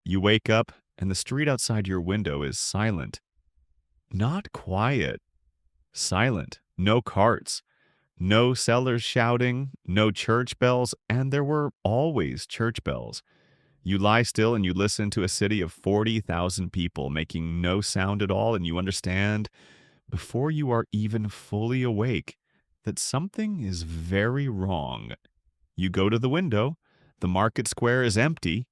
You wake up, and the street outside your window is silent. Not quiet, silent. No carts, no sellers shouting, no church bells, and there were always church bells. You lie still and you listen to a city of 40,000 people making no sound at all, and you understand, before you are even fully awake, that something is very wrong. You go to the window. The market square is empty.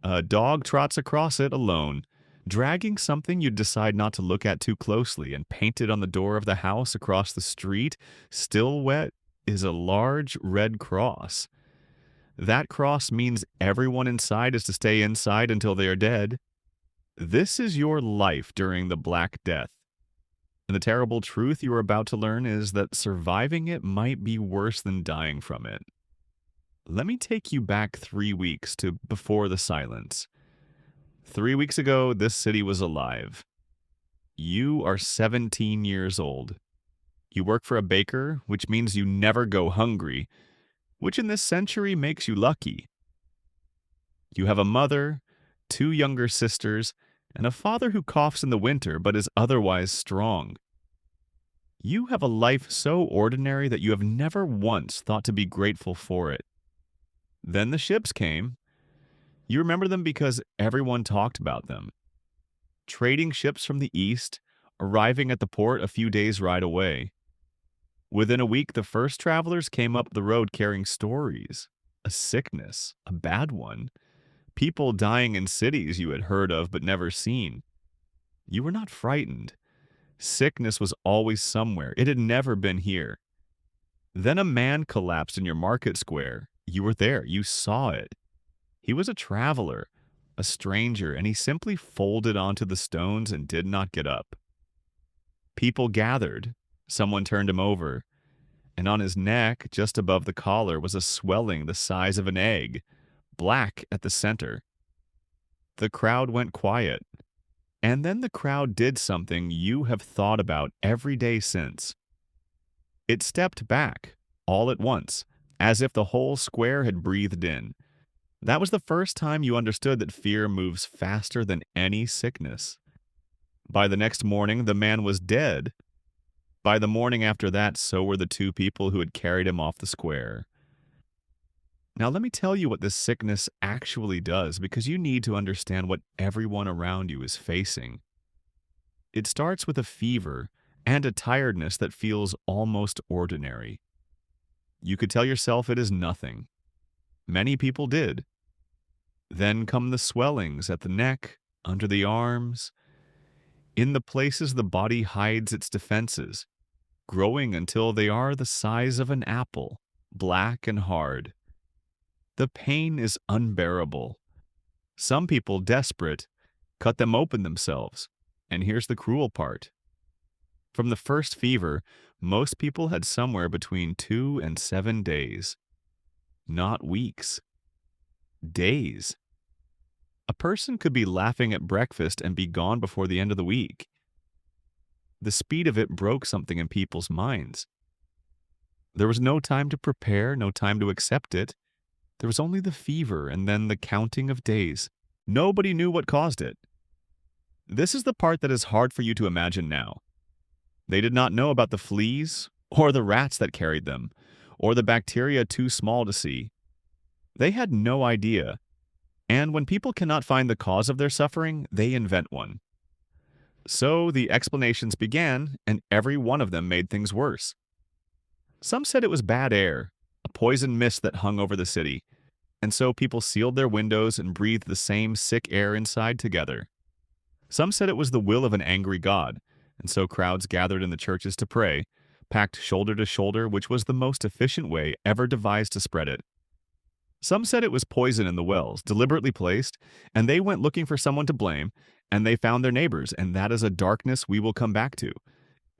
A dog trots across it alone, dragging something you decide not to look at too closely, and painted on the door of the house across the street, still wet, is a large red cross. That cross means everyone inside is to stay inside until they are dead. This is your life during the Black Death. And the terrible truth you are about to learn is that surviving it might be worse than dying from it. Let me take you back 3 weeks to before the silence. 3 weeks ago, this city was alive. You are 17 years old. You work for a baker, which means you never go hungry, which in this century makes you lucky. You have a mother, two younger sisters, and a father who coughs in the winter but is otherwise strong. You have a life so ordinary that you have never once thought to be grateful for it. Then the ships came. You remember them because everyone talked about them. Trading ships from the east, arriving at the port a few days' ride away. Within a week, the first travelers came up the road carrying stories. A sickness, a bad one. People dying in cities you had heard of but never seen. You were not frightened. Sickness was always somewhere. It had never been here. Then a man collapsed in your market square. You were there. You saw it. He was a traveler, a stranger, and he simply folded onto the stones and did not get up. People gathered. Someone turned him over, and on his neck, just above the collar, was a swelling the size of an egg, black at the center. The crowd went quiet, and then the crowd did something you have thought about every day since. It stepped back, all at once, as if the whole square had breathed in. That was the first time you understood that fear moves faster than any sickness. By the next morning, the man was dead. By the morning after that, so were the two people who had carried him off the square. Now, let me tell you what this sickness actually does, because you need to understand what everyone around you is facing. It starts with a fever and a tiredness that feels almost ordinary. You could tell yourself it is nothing. Many people did. Then come the swellings at the neck, under the arms, in the places the body hides its defenses, growing until they are the size of an apple, black and hard. The pain is unbearable. Some people, desperate, cut them open themselves. And here's the cruel part. From the first fever, most people had somewhere between 2 and 7 days. Not weeks. Days. A person could be laughing at breakfast and be gone before the end of the week. The speed of it broke something in people's minds. There was no time to prepare, no time to accept it. There was only the fever and then the counting of days. Nobody knew what caused it. This is the part that is hard for you to imagine now. They did not know about the fleas, or the rats that carried them, or the bacteria too small to see. They had no idea. And when people cannot find the cause of their suffering, they invent one. So the explanations began, and every one of them made things worse. Some said it was bad air, a poison mist that hung over the city, and so people sealed their windows and breathed the same sick air inside together. Some said it was the will of an angry God, and so crowds gathered in the churches to pray, packed shoulder to shoulder, which was the most efficient way ever devised to spread it. Some said it was poison in the wells, deliberately placed, and they went looking for someone to blame, and they found their neighbors, and that is a darkness we will come back to.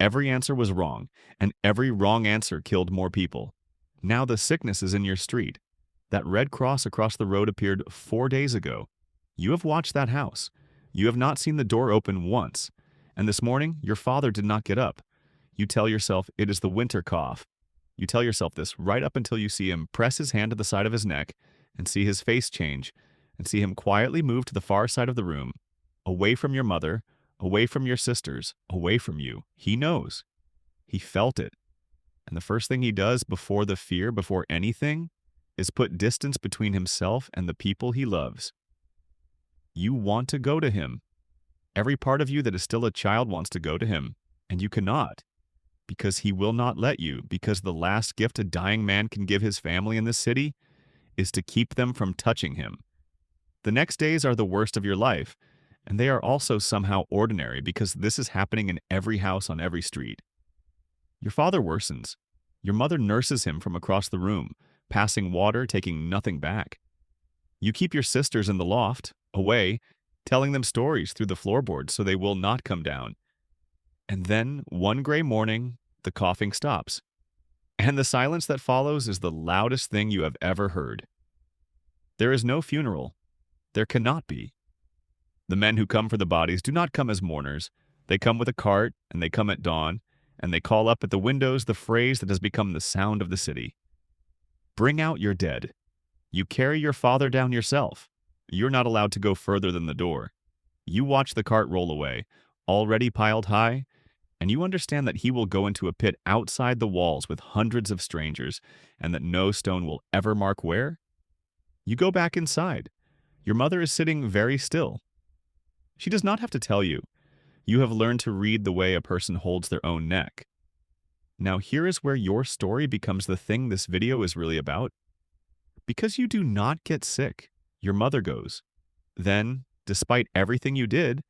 Every answer was wrong, and every wrong answer killed more people. Now the sickness is in your street. That red cross across the road appeared 4 days ago. You have watched that house. You have not seen the door open once. And this morning, your father did not get up. You tell yourself it is the winter cough. You tell yourself this right up until you see him press his hand to the side of his neck and see his face change, and see him quietly move to the far side of the room, away from your mother, away from your sisters, away from you. He knows. He felt it. And the first thing he does before the fear, before anything, is put distance between himself and the people he loves. You want to go to him. Every part of you that is still a child wants to go to him, and you cannot, because he will not let you, because the last gift a dying man can give his family in this city is to keep them from touching him. The next days are the worst of your life, and they are also somehow ordinary because this is happening in every house on every street. Your father worsens. Your mother nurses him from across the room, passing water, taking nothing back. You keep your sisters in the loft, away, telling them stories through the floorboards so they will not come down. And then, one gray morning, the coughing stops. And the silence that follows is the loudest thing you have ever heard. There is no funeral. There cannot be. The men who come for the bodies do not come as mourners. They come with a cart, and they come at dawn, and they call up at the windows the phrase that has become the sound of the city. Bring out your dead. You carry your father down yourself. You're not allowed to go further than the door. You watch the cart roll away, already piled high, and you understand that he will go into a pit outside the walls with hundreds of strangers, and that no stone will ever mark where. You go back inside. Your mother is sitting very still. She does not have to tell you. You have learned to read the way a person holds their own neck. Now here is where your story becomes the thing this video is really about. Because you do not get sick, your mother goes. Then, despite everything you did,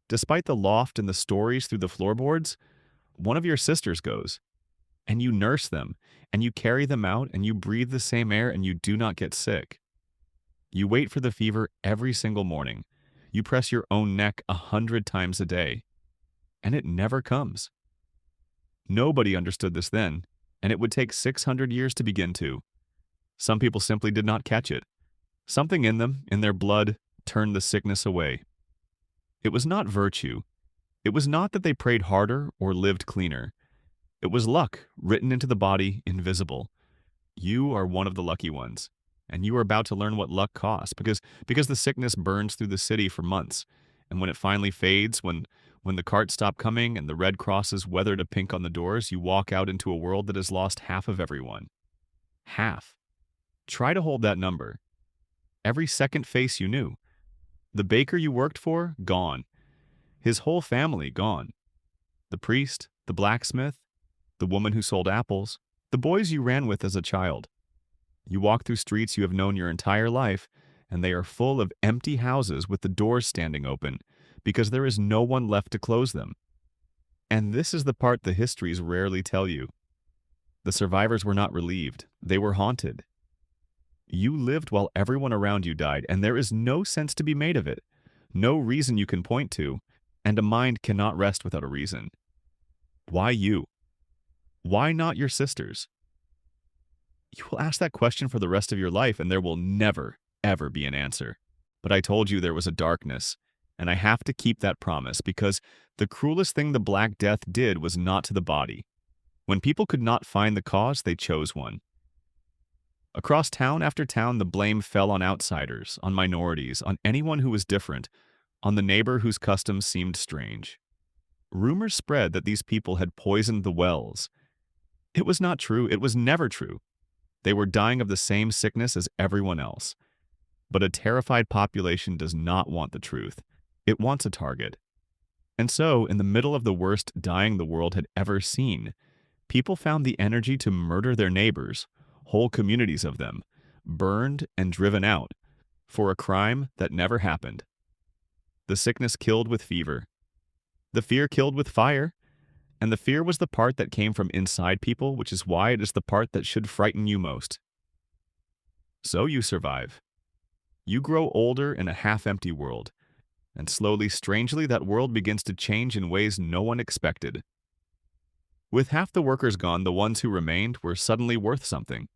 despite the loft and the stories through the floorboards, one of your sisters goes. And you nurse them, and you carry them out, and you breathe the same air, and you do not get sick. You wait for the fever every single morning. You press your own neck 100 times a day. And it never comes. Nobody understood this then, and it would take 600 years to begin to. Some people simply did not catch it. Something in them, in their blood, turned the sickness away. It was not virtue. It was not that they prayed harder or lived cleaner. It was luck, written into the body, invisible. You are one of the lucky ones, and you are about to learn what luck costs, because the sickness burns through the city for months, and when it finally fades, when the carts stop coming and the red crosses weather to pink on the doors, you walk out into a world that has lost half of everyone. Half. Try to hold that number. Every second face you knew. The baker you worked for, gone. His whole family, gone. The priest, the blacksmith, the woman who sold apples, the boys you ran with as a child. You walk through streets you have known your entire life, and they are full of empty houses with the doors standing open, because there is no one left to close them. And this is the part the histories rarely tell you. The survivors were not relieved. They were haunted. You lived while everyone around you died, and there is no sense to be made of it, no reason you can point to, and a mind cannot rest without a reason. Why you? Why not your sisters? You will ask that question for the rest of your life, and there will never, ever be an answer. But I told you there was a darkness, and I have to keep that promise, because the cruelest thing the Black Death did was not to the body. When people could not find the cause, they chose one. Across town after town, the blame fell on outsiders, on minorities, on anyone who was different, on the neighbor whose customs seemed strange. Rumors spread that these people had poisoned the wells. It was not true. It was never true. They were dying of the same sickness as everyone else. But a terrified population does not want the truth. It wants a target. And so, in the middle of the worst dying the world had ever seen, people found the energy to murder their neighbors, whole communities of them, burned and driven out, for a crime that never happened. The sickness killed with fever. The fear killed with fire. And the fear was the part that came from inside people, which is why it is the part that should frighten you most. So you survive. You grow older in a half-empty world, and slowly, strangely, that world begins to change in ways no one expected. With half the workers gone, the ones who remained were suddenly worth something.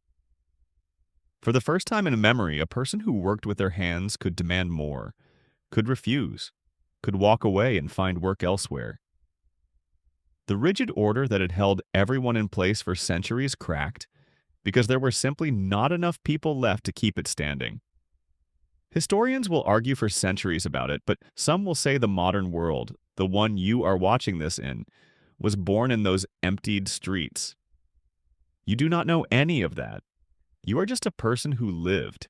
For the first time in memory, a person who worked with their hands could demand more, could refuse, could walk away and find work elsewhere. The rigid order that had held everyone in place for centuries cracked because there were simply not enough people left to keep it standing. Historians will argue for centuries about it, but some will say the modern world, the one you are watching this in, was born in those emptied streets. You do not know any of that. You are just a person who lived.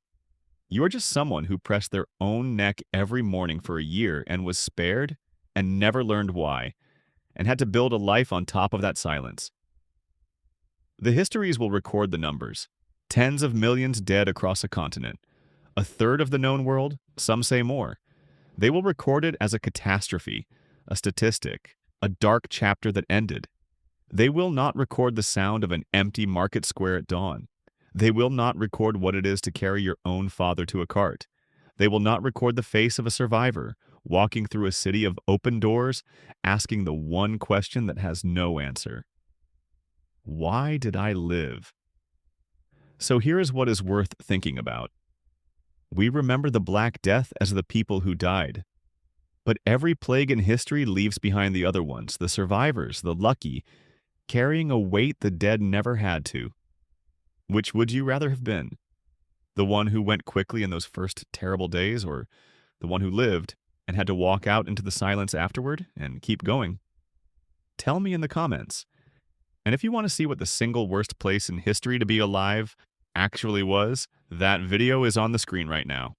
You are just someone who pressed their own neck every morning for a year and was spared and never learned why, and had to build a life on top of that silence. The histories will record the numbers. Tens of millions dead across a continent. A third of the known world, some say more. They will record it as a catastrophe, a statistic, a dark chapter that ended. They will not record the sound of an empty market square at dawn. They will not record what it is to carry your own father to a cart. They will not record the face of a survivor, walking through a city of open doors, asking the one question that has no answer. Why did I live? So here is what is worth thinking about. We remember the Black Death as the people who died. But every plague in history leaves behind the other ones, the survivors, the lucky, carrying a weight the dead never had to. Which would you rather have been? The one who went quickly in those first terrible days, or the one who lived and had to walk out into the silence afterward and keep going? Tell me in the comments. And if you want to see what the single worst place in history to be alive actually was, that video is on the screen right now.